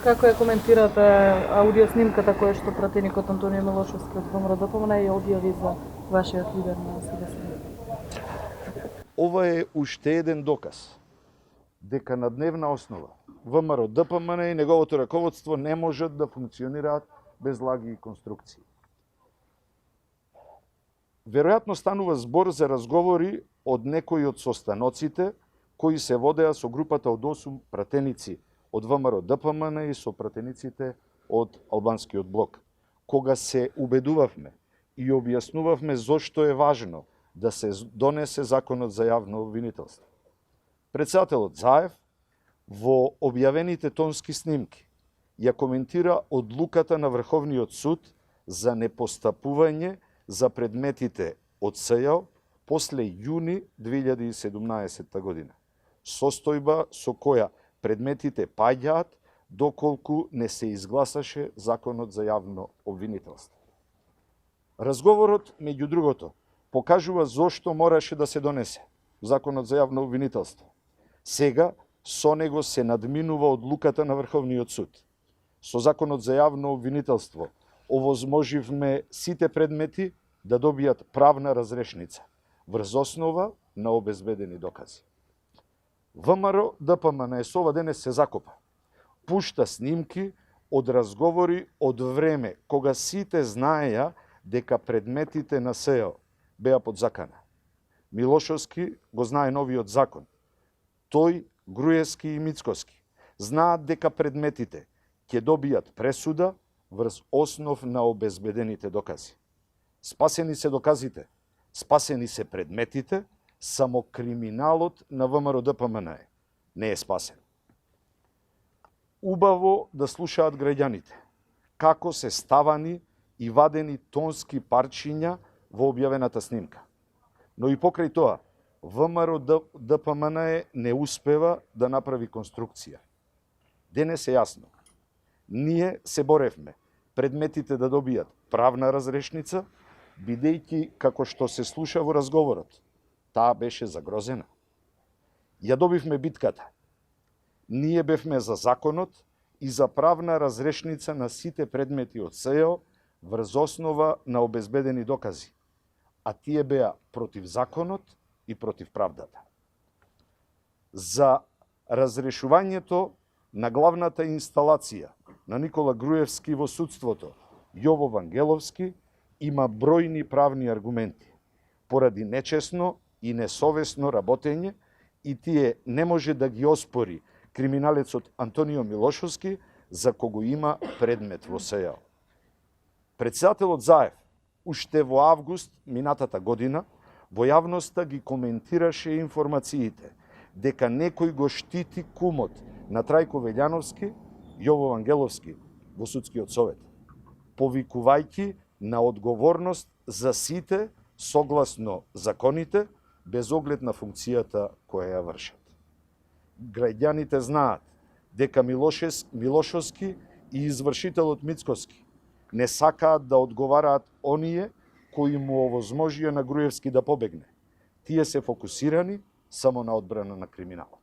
Како ја коментирате аудио снимката која што пратеникот Антонио Милошевски од ВМРО-ДПМН ја објави за вашиот лидер на СДСМ? Ова е уште еден доказ дека на дневна основа ВМРО-ДПМН и неговото раководство не можат да функционираат без лаги и конструкции. Веројатно станува збор за разговори од некои од состаноците кои се водеа со групата од 8 пратеници од ВМРО-ДПМН и со пратениците од Албанскиот блок. Кога се убедувавме и објаснувавме зошто е важно да се донесе законот за јавно обвинителство. Председателот Заев во објавените тонски снимки ја коментира одлуката на Врховниот суд за непостапување за предметите од СЈО после јуни 2017 година. Состојба со која предметите паѓаат доколку не се изгласаше законот за јавно обвинителство. Разговорот, меѓу другото, покажува зошто мораше да се донесе законот за јавно обвинителство. Сега со него се надминува одлуката на Врховниот суд. Со законот за јавно обвинителство овозможивме сите предмети да добијат правна разрешница врз основа на обезбедени докази. ВМРО-ДПМН ова денес се закопа. Пушта снимки од разговори од време кога сите знаеја дека предметите на СЈО беа под закана. Милошовски го знае новиот закон. Тој, Груевски и Мицкоски знаат дека предметите ќе добијат пресуда врз основ на обезбедените докази. Спасени се доказите, спасени се предметите, само криминалот на ВМРО-ДПМН не е спасен. Убаво да слушаат граѓаните како се ставани и вадени тонски парчиња во објавената снимка. Но и покрај тоа, ВМРО-ДПМН не успева да направи конструкција. Денес е јасно. Ние се боревме предметите да добијат правна разрешница, бидејќи, како што се слуша во разговорот, таа беше загрозена. Ја добивме битката. Ние бевме за законот и за правна разрешница на сите предмети од СЈО врз основа на обезбедени докази, а тие беа против законот и против правдата. За разрешувањето на главната инсталација на Никола Груевски во судството, Јово Вангеловски, има бројни правни аргументи, поради нечесно и несовесно работење, и тие не може да ги оспори криминалецот Антонио Милошовски, за кого има предмет во СЈО. Председателот Заев, уште во август минатата година, во јавноста ги коментираше информациите дека некој го штити кумот на Трајко Велјановски, Јово Вангеловски, во судскиот совет, повикувајќи на одговорност за сите согласно законите, без оглед на функцијата која ја вршат. Граѓаните знаат дека Милошовски и извршителот Мицкоски не сакаат да одговараат оние кои му овозможија на Груевски да побегне. Тие се фокусирани само на одбрана на криминалот.